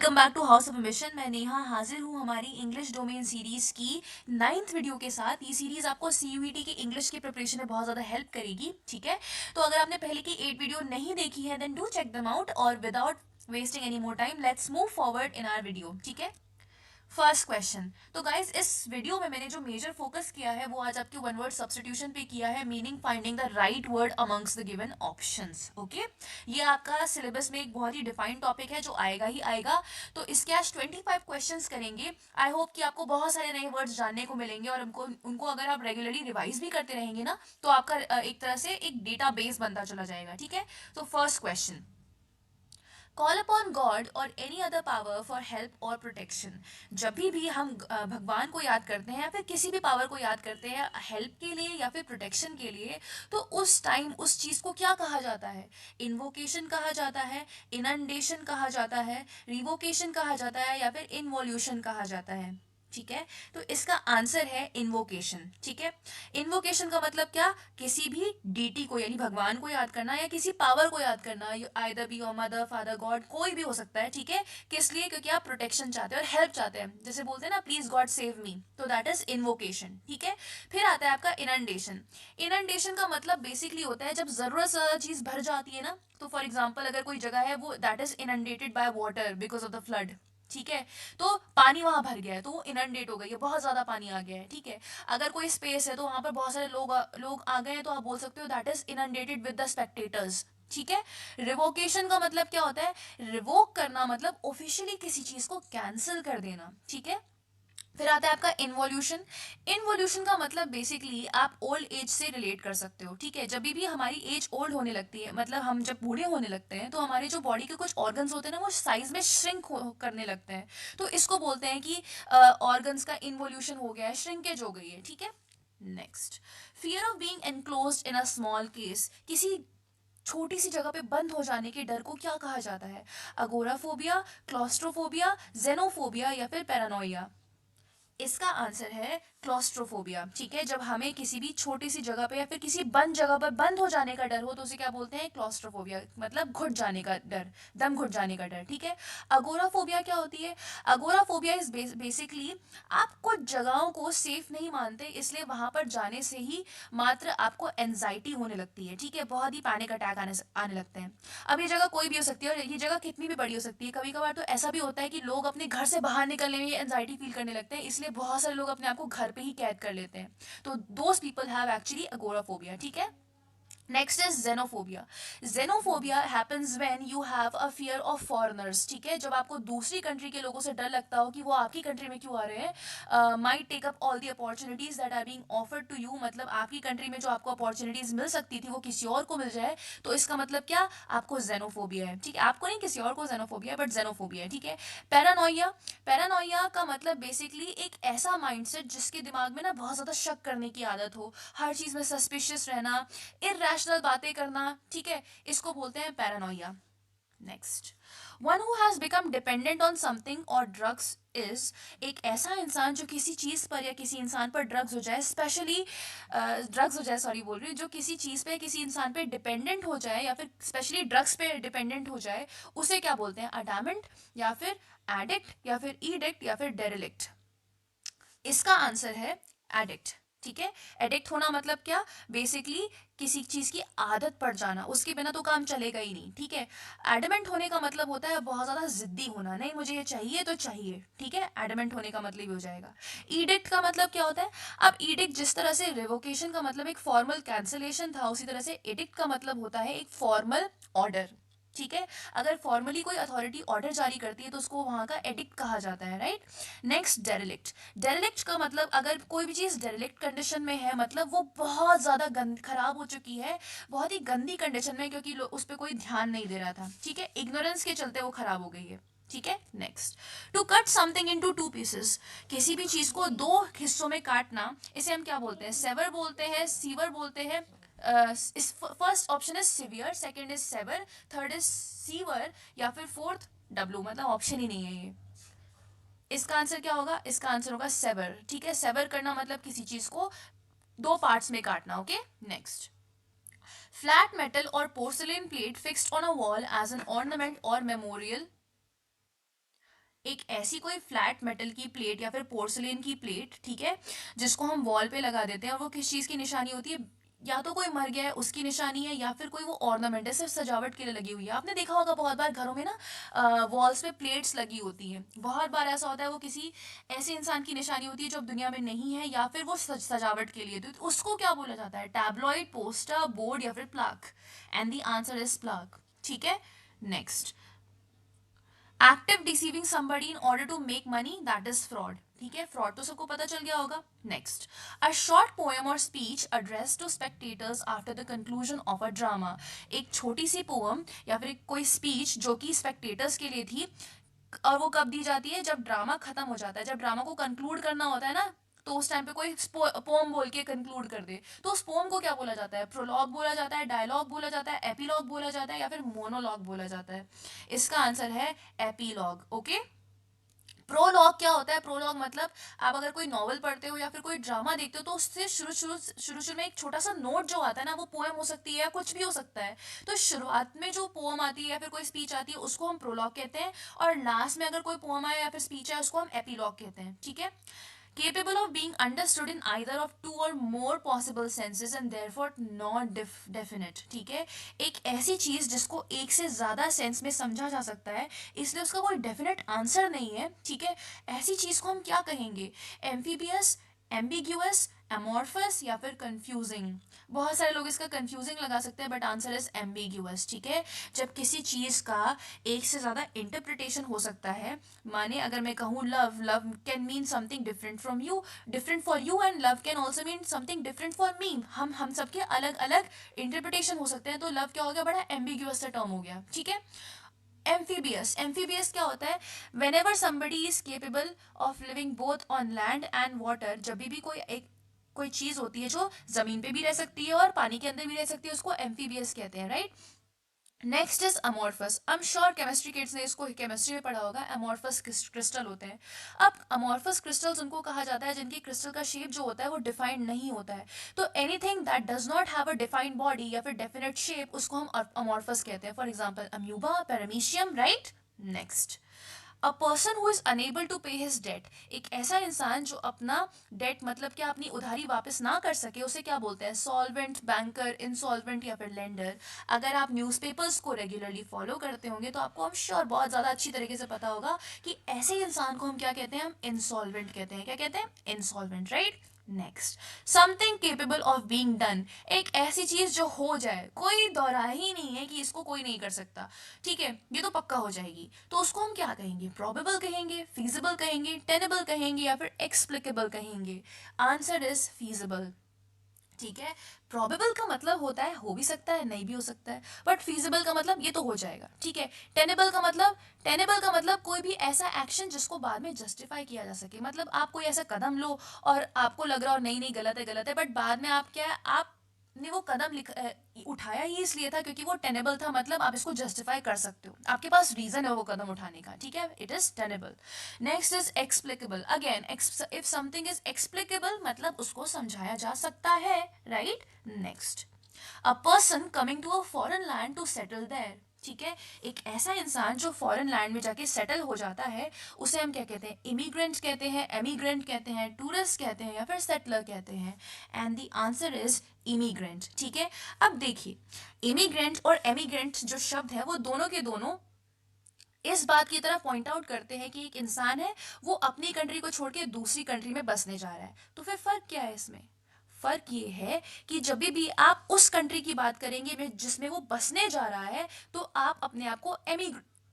Welcome back to House of Mission. मैं नेहा हाजिर हूँ हमारी इंग्लिश डोमेन सीरीज की 9th वीडियो के साथ। ये सीरीज आपको सीयूईटी की इंग्लिश की प्रिपरेशन में बहुत ज़्यादा हेल्प करेगी। ठीक है, तो अगर आपने पहले की 8 वीडियो नहीं देखी है then do check them out, और without wasting any more time let's move forward in our video. ठीक है, फर्स्ट क्वेश्चन। तो गाइज इस वीडियो में मैंने जो मेजर फोकस किया है वो आज आपके वन वर्ड सब्सटीट्यूशन पे किया है, meaning finding the right word amongst the given options. Okay, ये आपका सिलेबस में एक बहुत ही डिफाइंड टॉपिक है जो आएगा ही आएगा। तो इसके आज 25 क्वेश्चंस करेंगे। आई होप कि आपको बहुत सारे नए वर्ड्स जानने को मिलेंगे, और उनको उनको अगर आप रेगुलरली रिवाइज भी करते रहेंगे ना तो आपका एक तरह से एक डेटा बेस बनता चला जाएगा। ठीक है, तो first question, call upon God और any other power for help और प्रोटेक्शन। जब भी हम भगवान को याद करते हैं या फिर किसी भी पावर को याद करते हैं हेल्प के लिए या फिर प्रोटेक्शन के लिए, तो उस टाइम उस चीज़ को क्या कहा जाता है? इन्वोकेशन कहा जाता है, इनंडेशन कहा जाता है, रिवोकेशन कहा जाता है, या फिर इन्वोल्यूशन कहा जाता है। ठीक है, तो इसका आंसर है इन्वोकेशन। ठीक है, इन्वोकेशन का मतलब क्या? किसी भी डीटी को यानी भगवान को याद करना या किसी पावर को याद करना, either be your mother father God, कोई भी हो सकता है। ठीक है, किस लिए? क्योंकि आप प्रोटेक्शन चाहते हैं और हेल्प चाहते हैं, जैसे बोलते हैं ना प्लीज गॉड सेव मी, तो दैट इज इन्वोकेशन। ठीक है, फिर आता है आपका इनंडेशन। इनंडेशन का मतलब बेसिकली होता है जब जरूरत से ज्यादा चीज भर जाती है ना, तो फॉर एग्जाम्पल अगर कोई जगह है वो that is inundated by water because of the flood. ठीक है, तो पानी वहां भर गया है तो वो इनंडेट हो गई है, बहुत ज्यादा पानी आ गया है। ठीक है, अगर कोई स्पेस है तो वहां पर बहुत सारे लोग आ गए हैं, तो आप बोल सकते हो that is inundated with the spectators. ठीक है, रिवोकेशन का मतलब क्या होता है? रिवोक करना मतलब ऑफिशियली किसी चीज को कैंसिल कर देना। ठीक है, फिर आता है आपका इन्वोल्यूशन। इन्वोल्यूशन का मतलब बेसिकली आप ओल्ड एज से रिलेट कर सकते हो। ठीक है, जब भी हमारी एज ओल्ड होने लगती है, मतलब हम जब बूढ़े होने लगते हैं, तो हमारे जो बॉडी के कुछ ऑर्गन्स होते हैं ना वो साइज में श्रिंक करने लगते हैं। तो इसको बोलते हैं कि ऑर्गन्स का इन्वोल्यूशन हो गया है, श्रिंकेज हो गई है। ठीक है, next, fear of being enclosed in a small case. किसी छोटी सी जगह पे बंद हो जाने के डर को क्या कहा जाता है? अगोराफोबिया, क्लॉस्ट्रोफोबिया, जेनोफोबिया, या फिर पैरानोइया। इसका आंसर है क्लॉस्ट्रोफोबिया। ठीक है, जब हमें किसी भी छोटी सी जगह पे या फिर किसी बंद जगह पर बंद हो जाने का डर हो तो उसे क्या बोलते हैं? क्लॉस्ट्रोफोबिया, मतलब घुट जाने का डर, दम घुट जाने का डर। ठीक है, अगोराफोबिया क्या होती है? अगोराफोबिया इज बेसिकली आप कुछ जगहों को सेफ नहीं मानते, इसलिए वहां पर जाने से ही मात्र आपको एनजाइटी होने लगती है। ठीक है, बहुत ही पैनिक अटैक आने लगते हैं। अब ये जगह कोई भी हो सकती है और ये जगह कितनी भी बड़ी हो सकती है। कभी कभार तो ऐसा भी होता है कि लोग अपने घर से बाहर निकलने में एंजाइटी फील करने लगते हैं, इसलिए बहुत सारे लोग अपने आप को घर पे ही कैद कर लेते हैं। तो those people have actually agoraphobia. ठीक है, next is xenophobia. Xenophobia happens when you have a fear of foreigners. ठीक है, जब आपको दूसरी कंट्री के लोगों से डर लगता हो कि वो आपकी कंट्री में क्यों आ रहे हैं, might take up all the opportunities that are being offered to you, मतलब आपकी कंट्री में जो आपको अपॉर्चुनिटीज मिल सकती थी वो किसी और को मिल जाए, तो इसका मतलब क्या? आपको जेनोफोबिया है। ठीक है, आपको नहीं, किसी और को जेनोफोबिया है, बट जेनोफोबिया है। ठीक है, पैरानोइया। पैरानोइया का मतलब बेसिकली एक ऐसा माइंडसेट जिसके दिमाग में ना बहुत ज्यादा शक करने की आदत हो, हर चीज में सस्पिशियस रहना, इरेशनल बातें करना। ठीक है, इसको बोलते हैं paranoia. Next, one who has become dependent on something और ड्रग्स इज। एक ऐसा इंसान जो किसी चीज पर या किसी इंसान पर ड्रग्स हो जाए, स्पेशली ड्रग्स हो जाए, सॉरी बोल रही हूँ, जो किसी चीज पे किसी इंसान पे डिपेंडेंट हो जाए या फिर स्पेशली ड्रग्स पे डिपेंडेंट हो जाए, उसे क्या बोलते हैं? अडामेंट, या फिर एडिक्ट, या फिर ईडिक्ट, या फिर डेरिलिक्ट। इसका आंसर है एडिक्ट। ठीक है, एडिक्ट होना मतलब क्या? बेसिकली किसी चीज की आदत पड़ जाना, उसके बिना तो काम चलेगा ही नहीं। ठीक है, एडमेंट होने का मतलब होता है बहुत ज्यादा जिद्दी होना, नहीं मुझे ये चाहिए तो चाहिए। ठीक है, एडमेंट होने का मतलब हो जाएगा। ईडिक्ट का मतलब क्या होता है? अब ईडिक्ट जिस तरह से रिवोकेशन का मतलब एक फॉर्मल कैंसिलेशन था, उसी तरह से एडिक्ट का मतलब होता है एक फॉर्मल ऑर्डर। ठीक है, अगर फॉर्मली कोई अथॉरिटी ऑर्डर जारी करती है तो उसको वहां का एडिक्ट कहा जाता है, राइट। नेक्स्ट, डेरिलिक्ट। डेरिलिक्ट का मतलब अगर कोई भी चीज डेरिलिक्ट कंडीशन में है, मतलब वो बहुत ज्यादा खराब हो चुकी है, बहुत ही गंदी कंडीशन में, क्योंकि उस पर कोई ध्यान नहीं दे रहा था। ठीक है, इग्नोरेंस के चलते वो खराब हो गई है। ठीक है, next, to cut something into two pieces. किसी भी चीज को दो हिस्सों में काटना, इसे हम क्या बोलते हैं? सेवर बोलते हैं, सीवर बोलते हैं। इस first option is severe, second is sever, third is sewer, या फिर फोर्थ डब्लू, मतलब ऑप्शन ही नहीं है ये। इसका आंसर क्या होगा? इसका आंसर होगा सेवर। ठीक है, सेवर करना मतलब किसी चीज को दो पार्ट्स में काटना। ओके, नेक्स्ट, फ्लैट मेटल और porcelain plate fixed on a wall as an ornament और मेमोरियल एक ऐसी कोई फ्लैट मेटल की प्लेट या फिर पोर्सलेन की प्लेट, ठीक है, जिसको हम वॉल पे लगा देते हैं, और वो किस चीज़ की निशानी होती है? या तो कोई मर गया है उसकी निशानी है, या फिर कोई वो ऑर्नामेंट है, सिर्फ सजावट के लिए लगी हुई है। आपने देखा होगा बहुत बार घरों में ना वॉल्स पे प्लेट्स लगी होती हैं। बहुत बार ऐसा होता है वो किसी ऐसे इंसान की निशानी होती है जो अब दुनिया में नहीं है, या फिर वो सजावट के लिए, तो उसको क्या बोला जाता है? टैबलॉइड, पोस्टर, बोर्ड या फिर plaque? And the answer is plaque. ठीक है, next, active deceiving somebody in order to make money, that is fraud. ठीक है, फ्रॉड तो सबको पता चल गया होगा। नेक्स्ट, अ शॉर्ट पोएम और speech address to spectators after the conclusion of a drama. एक छोटी सी पोएम या फिर कोई स्पीच जो कि स्पेक्टेटर्स के लिए थी, और वो कब दी जाती है? जब ड्रामा खत्म हो जाता है, जब ड्रामा को कंक्लूड करना होता है ना, तो उस टाइम पे कोई पोम बोल के कंक्लूड कर दे, तो उस पोम को क्या बोला जाता है? प्रोलॉग बोला जाता है, डायलॉग बोला जाता है, एपीलॉग बोला जाता है, या फिर मोनोलॉग बोला जाता है? इसका आंसर है एपीलॉग। ओके, प्रोलॉग क्या होता है? प्रोलॉग मतलब आप अगर कोई नॉवल पढ़ते हो या फिर कोई ड्रामा देखते हो, तो उससे शुरू शुरू में एक छोटा सा नोट जो आता है ना, वो पोएम हो सकती है या कुछ भी हो सकता है। तो शुरुआत में जो पोएम आती है या फिर कोई स्पीच आती है, उसको हम प्रोलॉग कहते हैं, और लास्ट में अगर कोई पोएम आए या फिर स्पीच है, उसको हम एपीलॉग कहते हैं। ठीक है, capable of being understood in either of two or more possible senses and therefore not definite। ठीक है, एक ऐसी चीज जिसको एक से ज्यादा सेंस में समझा जा सकता है, इसलिए उसका कोई डेफिनेट आंसर नहीं है। ठीक है, ऐसी चीज को हम क्या कहेंगे? एम्फीबियस, एम्बिग्यूअस, एमोर्फस या फिर कंफ्यूजिंग? बहुत सारे लोग इसका कंफ्यूजिंग लगा सकते हैं, बट आंसर इज एम्बिग्यूअस। ठीक है, जब किसी चीज का एक से ज्यादा इंटरप्रिटेशन हो सकता है, माने अगर मैं कहूँ love, love can mean something different from you, different for you, and love can also mean something different for me. हम सबके अलग अलग इंटरप्रिटेशन हो सकते हैं, तो लव क्या हो गया? बड़ा एम्बिग्यूअस सा टर्म हो गया। ठीक है, एम्फीबियस, एम्फीबियस क्या होता है? When ever somebody is capable of living both on land and water, जब भी कोई चीज होती है जो जमीन पे भी रह सकती है और पानी के अंदर भी रह सकती है, उसको एम्फीबियस कहते हैं, right? Next is amorphous. I am sure chemistry kids ने इसको केमिस्ट्री में पढ़ा होगा। अमोर्फस क्रिस्टल होते हैं। अब अमोर्फस क्रिस्टल्स उनको कहा जाता है जिनकी क्रिस्टल का शेप जो होता है वो डिफाइंड नहीं होता है। तो anything that does not have a defined body या फिर डेफिनेट शेप, उसको हम अमोर्फस कहते हैं। For example amoeba, paramecium, right? Next, a person who is unable to pay his debt. एक ऐसा इंसान जो अपना डेट मतलब क्या, अपनी उधारी वापस ना कर सके, उसे क्या बोलते हैं? सॉल्वेंट, बैंकर, इंसॉल्वेंट या फिर लेंडर। अगर आप न्यूज़पेपर्स को रेगुलरली फॉलो करते होंगे तो आपको हम श्योर बहुत ज़्यादा अच्छी तरीके से पता होगा कि ऐसे इंसान को हम क्या कहते हैं? हम इंसॉल्वेंट कहते हैं। क्या कहते हैं? Insolvent, right? Next, something capable of being done. एक ऐसी चीज जो हो जाए, कोई दौरा ही नहीं है कि इसको कोई नहीं कर सकता। ठीक है, ये तो पक्का हो जाएगी, तो उसको हम क्या कहेंगे? प्रोबेबल कहेंगे, फीजिबल कहेंगे, टेनेबल कहेंगे या फिर एक्सप्लिकेबल कहेंगे? Answer is feasible. ठीक है, प्रोबेबल का मतलब होता है हो भी सकता है, नहीं भी हो सकता है, बट फीजिबल का मतलब ये तो हो जाएगा। ठीक है, टेनेबल का मतलब कोई भी ऐसा एक्शन जिसको बाद में जस्टिफाई किया जा सके। मतलब आप कोई ऐसा कदम लो और आपको लग रहा हो नहीं नहीं गलत है गलत है, बट बाद में आप क्या है, आपने वो कदम उठाया ही इसलिए था क्योंकि वो टेनेबल था, मतलब आप इसको जस्टिफाई कर सकते हो, आपके पास रीजन है वो कदम उठाने का। ठीक है, it is tenable. Next is explicable. Again, if something is explicable मतलब उसको समझाया जा सकता है, right? Next, a person coming to a foreign land to settle there. ठीक है, एक ऐसा इंसान जो फॉरेन लैंड में जाके सेटल हो जाता है, उसे हम क्या कहते हैं? इमिग्रेंट कहते हैं, एमिग्रेंट कहते हैं, टूरिस्ट कहते हैं या फिर सेटलर कहते हैं? And the answer is immigrant. ठीक है, अब देखिए, इमिग्रेंट और एमिग्रेंट जो शब्द है वो दोनों के दोनों इस बात की तरफ पॉइंट आउट करते हैं कि एक इंसान है, वो अपनी कंट्री को छोड़ के दूसरी कंट्री में बसने जा रहा है। तो फिर फर्क क्या है इसमें? फर्क ये है कि जब भी आप उस कंट्री की बात करेंगे जिसमें वो बसने जा रहा है, तो आप अपने आप को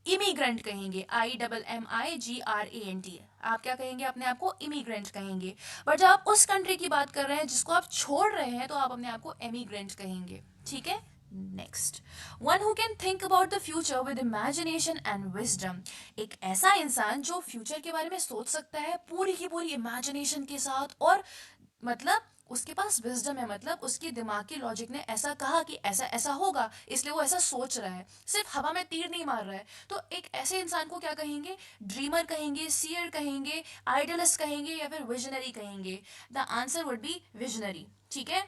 इमिग्रेंट कहेंगे। IMMIGRANT। आप क्या कहेंगे? अपने आप को इमिग्रेंट कहेंगे। बट जब आप उस कंट्री की बात कर रहे हैं जिसको आप छोड़ रहे हैं, तो आप अपने आप को एमिग्रेंट कहेंगे। ठीक है, next, one who can think about the future with imagination and wisdom. एक ऐसा इंसान जो फ्यूचर के बारे में सोच सकता है पूरी की पूरी इमेजिनेशन के साथ, और मतलब उसके पास विजडम है, मतलब उसके दिमाग के लॉजिक ने ऐसा कहा कि ऐसा ऐसा होगा, इसलिए वो ऐसा सोच रहा है, सिर्फ हवा में तीर नहीं मार रहा है। तो एक ऐसे इंसान को क्या कहेंगे? ड्रीमर कहेंगे, सीयर कहेंगे, आइडलिस्ट कहेंगे या फिर विजनरी कहेंगे? The answer would be visionary. ठीक है,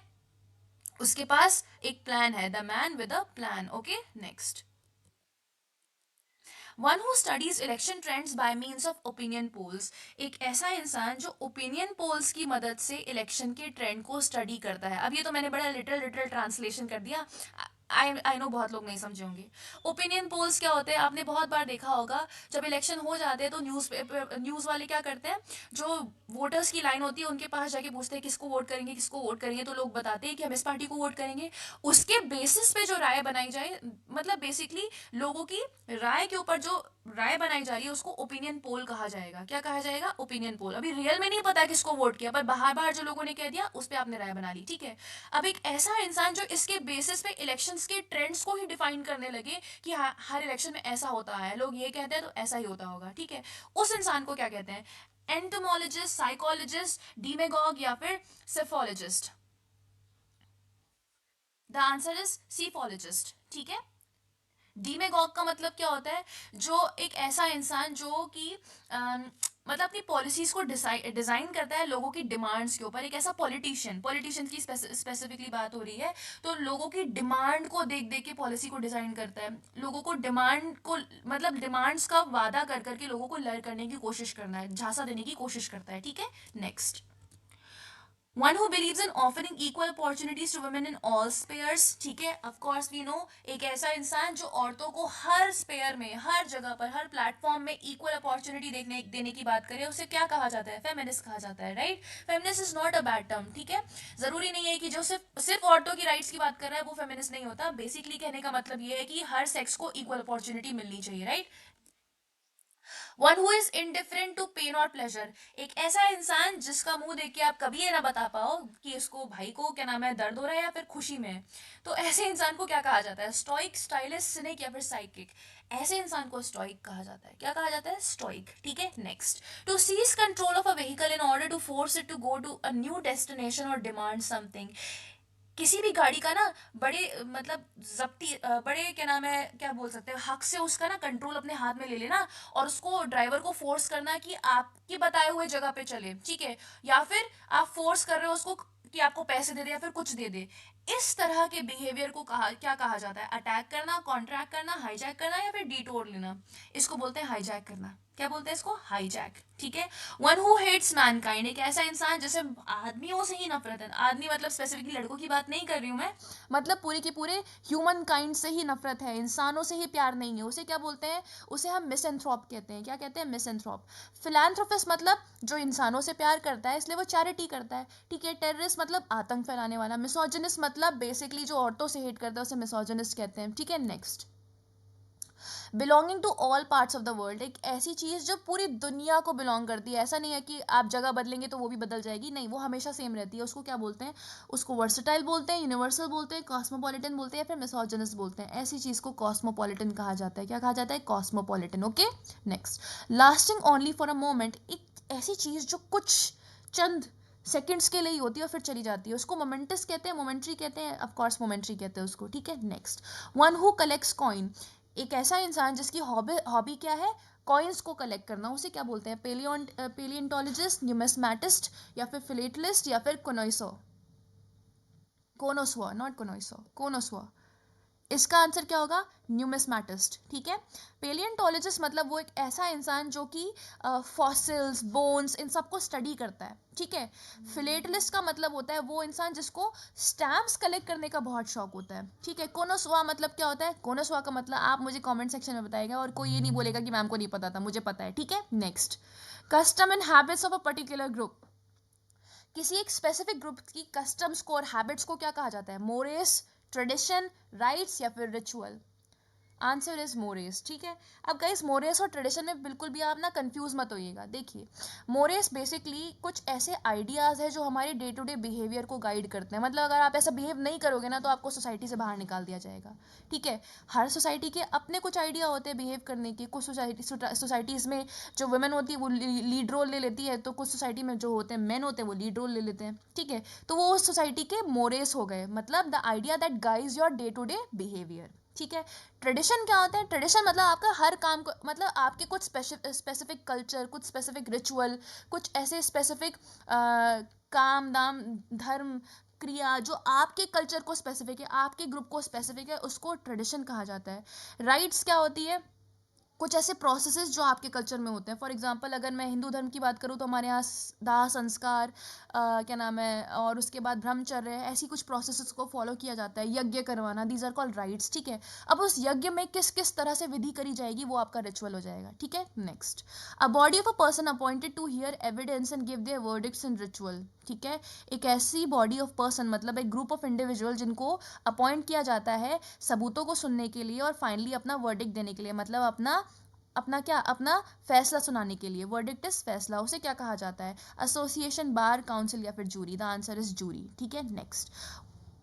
उसके पास एक प्लान है, the man with a plan. Okay, next, one who studies election trends bye means of opinion polls, एक ऐसा इंसान जो ओपिनियन पोल्स की मदद से इलेक्शन के ट्रेंड को स्टडी करता है। अब ये तो मैंने बड़ा लिटिल लिटिल ट्रांसलेशन कर दिया, आई नो बहुत लोग नहीं समझे होंगे। ओपिनियन पोल्स क्या होते हैं, आपने बहुत बार देखा होगा, जब इलेक्शन हो जाते हैं तो न्यूज़ वाले क्या करते हैं, जो वोटर्स की लाइन होती है उनके पास जाके पूछते हैं किसको वोट करेंगे, किसको वोट करेंगे, तो लोग बताते हैं कि हम इस पार्टी को वोट करेंगे। उसके बेसिस पे जो राय बनाई जाए, मतलब बेसिकली लोगों की राय के ऊपर जो राय बनाई जा रही है उसको ओपिनियन पोल कहा जाएगा। क्या कहा जाएगा? Opinion poll. अभी रियल में नहीं पता किसको वोट किया, पर बाहर बाहर जो लोगों ने कह दिया उस पर आपने राय बना ली, ठीक है। अब एक ऐसा इंसान जो इसके बेसिस पे इलेक्शंस के ट्रेंड्स को ही डिफाइन करने लगे कि हाँ, हर इलेक्शन में ऐसा होता है, लोग ये कहते हैं तो ऐसा ही होता होगा, ठीक है, उस इंसान को क्या कहते हैं? एंटोमोलॉजिस्ट, साइकोलॉजिस्ट, डीमेगॉग या फिर सेफोलॉजिस्ट? द आंसर इज सीफोलॉजिस्ट, ठीक है। डीमेगॉग का मतलब क्या होता है? जो एक ऐसा इंसान जो कि मतलब अपनी पॉलिसीज को डिजाइन करता है लोगों की डिमांड्स के ऊपर, एक ऐसा पॉलिटिशियन की स्पेसिफिकली बात हो रही है, तो लोगों की डिमांड को देख देख के पॉलिसी को डिजाइन करता है। लोगों को डिमांड को, मतलब डिमांड्स का वादा कर करके लोगों को लड़ करने की कोशिश करना है, झांसा देने की कोशिश करता है, ठीक है। Next, one who believes in offering equal opportunities to women in all spheres, ठीक है, ऑफ कोर्स वी नो, एक ऐसा इंसान जो औरतों को हर स्पेयर में, हर जगह पर, हर प्लेटफॉर्म में इक्वल अपॉर्चुनिटी देने की बात करे, उसे क्या कहा जाता है? फेमिनिस्ट कहा जाता है, right. Feminist is not a bad term, ठीक है। जरूरी नहीं है कि जो सिर्फ सिर्फ औरतों की राइट्स की बात कर रहा है वो फेमिनिस्ट नहीं होता। बेसिकली कहने का मतलब ये है कि हर सेक्स को इक्वल अपॉर्चुनिटी मिलनी चाहिए, right. One who is indifferent to pain और प्लेजर, एक ऐसा इंसान जिसका मुंह देख के आप कभी ये ना बता पाओ कि इसको, भाई को क्या नाम है, दर्द हो रहा है या फिर खुशी में है। तो ऐसे इंसान को क्या कहा जाता है? स्टोइक, स्टाइलिस्ट, सिनिक या फिर साइकिक? ऐसे इंसान को स्टोइक कहा जाता है। क्या कहा जाता है? स्टोइक, ठीक है। Next, to seize control of a vehicle in order to force it to go to a new destination और डिमांड समथिंग, किसी भी गाड़ी का ना बड़े मतलब जब्ती बड़े क्या नाम है, क्या बोल सकते हैं, हक से उसका ना कंट्रोल अपने हाथ में ले लेना और उसको, ड्राइवर को फोर्स करना कि आपके बताए हुए जगह पे चले, ठीक है। या फिर आप फोर्स कर रहे हो उसको कि आपको पैसे दे दे या फिर कुछ दे दे। इस तरह के बिहेवियर को क्या कहा जाता है? अटैक करना, कॉन्ट्रैक्ट करना, हाईजैक करना या फिर डिटोर लेना? इसको बोलते हैं हाईजैक करना। क्या बोलते हैं इसको? हाईजैक, ठीक है। वन हु हेट्स मैनकाइंड, एक ऐसा इंसान जैसे आदमियों से ही नफरत है। आदमी मतलब स्पेसिफिकली लड़कों की बात नहीं कर रही हूँ मैं, मतलब पूरे के पूरे ह्यूमन काइंड से ही नफरत है, इंसानों से ही प्यार नहीं है, उसे क्या बोलते हैं? उसे हम मिसएंथ्रोप कहते हैं। क्या कहते हैं? मिसएंथ्रोप। फिलैंथ्रोपिस्ट मतलब जो इंसानों से प्यार करता है इसलिए वो चैरिटी करता है, ठीक है। टेररिस्ट मतलब आतंक फैलाने वाला। मिसोजिनिस्ट मतलब बेसिकली जो औरतों से हेट करता है उसे मिसोजिनिस्ट कहते हैं, ठीक है। Next, belonging to all parts of the world, एक ऐसी चीज़ जो पूरी दुनिया को बिलोंग करती है। ऐसा नहीं है कि आप जगह बदलेंगे तो वो भी बदल जाएगी, नहीं, वो हमेशा सेम रहती है। उसको क्या बोलते हैं? उसको वर्सटाइल बोलते हैं, यूनिवर्सल बोलते हैं, कॉस्मोपॉलिटन बोलते हैं, या फिर मिसोजिनस बोलते हैं। ऐसी चीज़ को कॉस्मोपॉलिटन कहा जाता है। क्या कहा जाता है? Cosmopolitan, okay. Next, lasting only for a moment, एक ऐसी चीज़ जो कुछ चंद सेकंड्स के लिए ही होती है और फिर चली जाती है, उसको मोमेंटस कहते हैं, मोमेंट्री कहते हैं, ऑफ कोर्स मोमेंट्री कहते हैं उसको, ठीक है। Next, one who collects coin, एक ऐसा इंसान जिसकी हॉबी हॉबी क्या है? कॉइन्स को कलेक्ट करना, उसे क्या बोलते हैं? पेलियोंटोलॉजिस्ट, न्यूमिस्मैटिस्ट या फिर फिलेटलिस्ट या फिर कोनोइसो? कोनोसुआ, नॉट कोनोइसो, कोनोसुआ। इसका आंसर क्या होगा? न्यूमिस्मैटिस्ट, ठीक है। पेलियंटोलॉजिस्ट मतलब वो एक ऐसा इंसान जो कि फॉसिल्स, बोन्स, इन सबको स्टडी करता है, ठीक है। फिलेटलिस्ट का मतलब होता है वो इंसान जिसको स्टैम्प्स कलेक्ट करने का बहुत शौक होता है, ठीक है। कोनोसुआ मतलब क्या होता है? कोनोसुआ का मतलब आप मुझे कमेंट सेक्शन में बताइएगा और कोई ये नहीं बोलेगा कि मैम को नहीं पता था, मुझे पता है, ठीक है। Next, custom and habits of a particular group, किसी एक स्पेसिफिक ग्रुप की कस्टम्स को और हैबिट्स को क्या कहा जाता है? मोरेस, ट्रेडिशन, राइट्स या फिर रिचुअल? आंसर इज मोरेस, ठीक है। अब गाइस, मोरेस और ट्रेडिशन में बिल्कुल भी आप ना कंफ्यूज मत होइएगा। देखिए, मोरेस बेसिकली कुछ ऐसे आइडियाज है जो हमारे डे टू डे बिहेवियर को गाइड करते हैं। मतलब अगर आप ऐसा बिहेव नहीं करोगे ना तो आपको सोसाइटी से बाहर निकाल दिया जाएगा, ठीक है। हर सोसाइटी के अपने कुछ आइडिया होते हैं बिहेव करने के। कुछ सोसाइटीज़ में जो वुमेन होती है वो लीड रोल ले लेती है, तो कुछ सोसाइटी में जो होते हैं मेन होते हैं वो लीड रोल ले लेते हैं, ठीक है। तो वो उस सोसाइटी के मोरेस हो गए, मतलब the idea that guides your day to day behaviour, ठीक है। ट्रेडिशन क्या होता है? ट्रेडिशन मतलब आपका हर काम को, मतलब आपके कुछ स्पेसिफिक कल्चर, कुछ स्पेसिफिक रिचुअल, कुछ ऐसे स्पेसिफिक काम दाम, धर्म, क्रिया जो आपके कल्चर को स्पेसिफिक है, आपके ग्रुप को स्पेसिफिक है, उसको ट्रेडिशन कहा जाता है। राइट्स क्या होती है? कुछ ऐसे प्रोसेसेस जो आपके कल्चर में होते हैं। फॉर एग्जांपल अगर मैं हिंदू धर्म की बात करूँ तो हमारे यहाँ दाह संस्कार, क्या नाम है, और उसके बाद ब्रह्मचर्य, ऐसी कुछ प्रोसेसेस को फॉलो किया जाता है। यज्ञ करवाना, दीज आर कॉल्ड राइट्स, ठीक है। अब उस यज्ञ में किस किस तरह से विधि करी जाएगी वो आपका रिचुअल हो जाएगा, ठीक है। Next, a body of a person appointed to hear evidence and give their verdicts in ritual, ठीक है। एक ऐसी बॉडी ऑफ पर्सन मतलब एक ग्रुप ऑफ इंडिविजुअल जिनको अपॉइंट किया जाता है सबूतों को सुनने के लिए और फाइनली अपना वर्डिक्ट देने के लिए, मतलब अपना फैसला सुनाने के लिए। वर्डिक्ट इज फैसला, उसे क्या कहा जाता है? एसोसिएशन, बार, काउंसिल या फिर jury. The answer is jury, ठीक है। Next,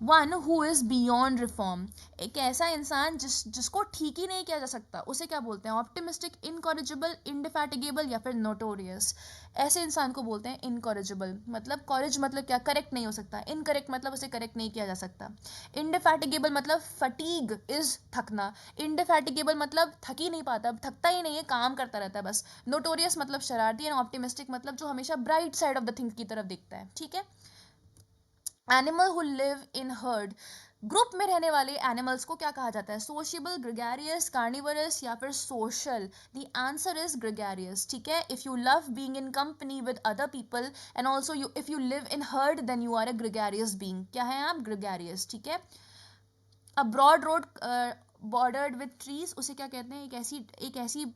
one who is beyond reform, एक ऐसा इंसान जिसको ठीक ही नहीं किया जा सकता, उसे क्या बोलते हैं? ऑप्टिमिस्टिक, इनकॉरिजिबल, इंडिफैटिगेबल या फिर नोटोरियस। ऐसे इंसान को बोलते हैं इनकॉरिजिबल, मतलब कॉरेज मतलब क्या? करेक्ट नहीं हो सकता। इनकरेक्ट मतलब उसे करेक्ट नहीं किया जा सकता। इंडिफैटिगेबल मतलब फटीग इज थकना। इंडिफैटिगेबल मतलब थक ही नहीं पाता, थकता ही नहीं है, काम करता रहता है बस। नोटोरियस मतलब शरारती। एंड ऑप्टिमिस्टिक मतलब जो हमेशा bright side of the thing की तरफ देखता है, ठीक है। Animal who live in heard, group में रहने वाले एनिमल्स को क्या कहा जाता है? सोशियबल, ग्रेगेरियस, कार्निवरस या फिर social. The answer is gregarious, ठीक है। If you love being in company with other people and also if you live in herd then you are a gregarious being. क्या है आप? ग्रेगेरियस, ठीक है। A broad road bordered with trees, उसे क्या कहते हैं? एक ऐसी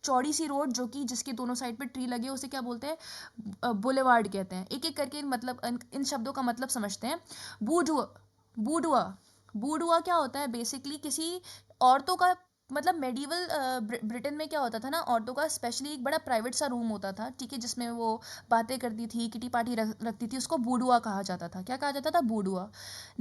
चौड़ी सी रोड जो कि जिसके दोनों साइड पे ट्री लगे, उसे क्या बोलते हैं? बुलेवार्ड कहते हैं। एक एक करके मतलब इन शब्दों का मतलब समझते हैं। बूडुआ, बूडुआ, बूडुआ क्या होता है? बेसिकली किसी औरतों का, मतलब मेडिवल ब्रिटेन में क्या होता था ना, औरतों का स्पेशली एक बड़ा प्राइवेट सा रूम होता था, ठीक है, जिसमें वो बातें करती थी, किटी पार्टी रखती थी, उसको बूडुआ कहा जाता था। क्या कहा जाता था? बूडुआ।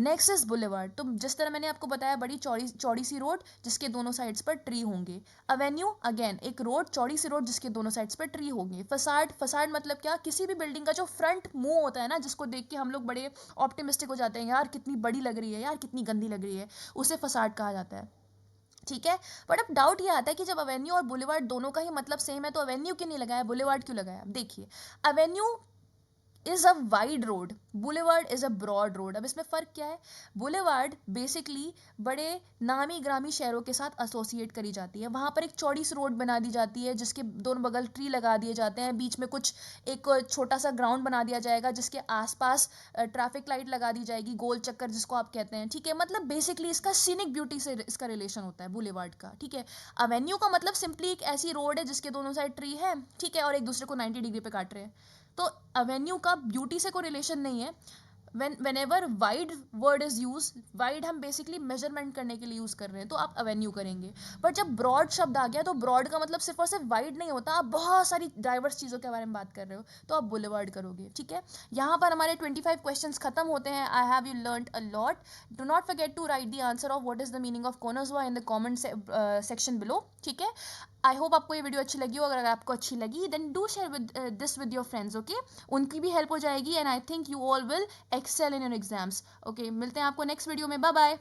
नेक्स्ट इज बुलेवार्ड, तो जिस तरह मैंने आपको बताया, बड़ी चौड़ी चौड़ी सी रोड जिसके दोनों साइड्स पर ट्री होंगे। अवेन्यू, अगेन एक रोड, चौड़ी सी रोड जिसके दोनों साइड्स पर ट्री होंगे। फसाड, फसाड मतलब क्या? किसी भी बिल्डिंग का जो फ्रंट मुंह होता है ना, जिसको देख के हम लोग बड़े ऑप्टिमिस्टिक हो जाते हैं, यार कितनी बड़ी लग रही है, यार कितनी गंदी लग रही है, उसे फसाड कहा जाता है, ठीक है। बट अब डाउट ये आता है कि जब अवेन्यू और बुलेवार्ड दोनों का ही मतलब सेम है तो अवेन्यू क्यों नहीं लगाया, बुलेवार्ड क्यों लगाया? देखिए, avenue is a wide road, boulevard is a broad road. अब इसमें फ़र्क क्या है? बुलेवार्ड बेसिकली बड़े नामी ग्रामी शहरों के साथ एसोसिएट करी जाती है, वहाँ पर एक चौड़ी सी रोड बना दी जाती है जिसके दोनों बगल ट्री लगा दिए जाते हैं, बीच में कुछ एक छोटा सा ग्राउंड बना दिया जाएगा जिसके आसपास ट्रैफिक लाइट लगा दी जाएगी, गोल चक्कर जिसको आप कहते हैं, ठीक है। मतलब बेसिकली इसका सीनिक ब्यूटी से इसका रिलेशन होता है बुलेवार्ड का, ठीक है। अवेन्यू का मतलब सिंपली एक ऐसी रोड है जिसके दोनों साइड ट्री है, ठीक है, और एक दूसरे को 90 डिग्री पे काट रहे हैं, तो अवेन्यू का ब्यूटी से कोई रिलेशन नहीं है। whenever wide word is use, wide हम बेसिकली मेजरमेंट करने के लिए यूज कर रहे हैं तो आप अवेन्यू करेंगे। बट जब ब्रॉड शब्द आ गया तो ब्रॉड का मतलब सिर्फ और सिर्फ वाइड नहीं होता, आप बहुत सारी डाइवर्स चीज़ों के बारे में बात कर रहे हो तो आप बुलेवार्ड करोगे, ठीक है। यहाँ पर हमारे 25 क्वेश्चंस खत्म होते हैं। I have you learned a lot. Do not forget to write the answer of what is the meaning of कोनोजवा in the comment section below, ठीक है। आई होप आपको ये वीडियो अच्छी लगी हो। अगर आपको अच्छी लगी then do share with this with your friends, okay. उनकी भी हेल्प हो जाएगी and I think you all will excel in your exams, okay. मिलते हैं आपको नेक्स्ट वीडियो में, बाय बाय।